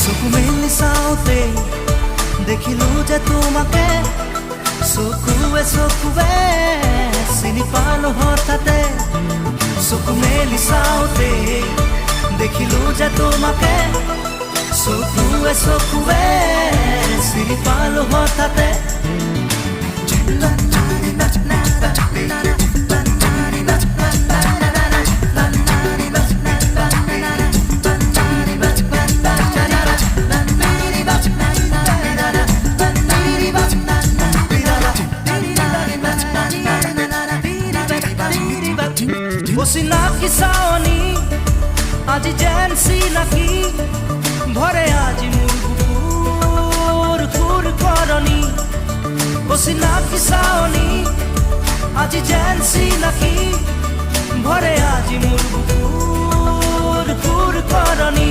চকু মেলি চাওঁতে দেখিলো যে তোমাকে চকুৱে চকুৱে চিনি পালো হঠাতে চকু মেলি চাওঁতে দেখিলো যে তোমাকে চকুৱে চকুৱে চিনি পালো হঠাতে চিনাকি চাৱনী আজি যেন চিনাকি ভৰে আজি মোৰ বুকুৰ খুৰ কৰণী চিনাকি চাৱনী আজি যেন চিনাকি ভৰে আজি মোৰ বুকুৰ খুৰ কৰণী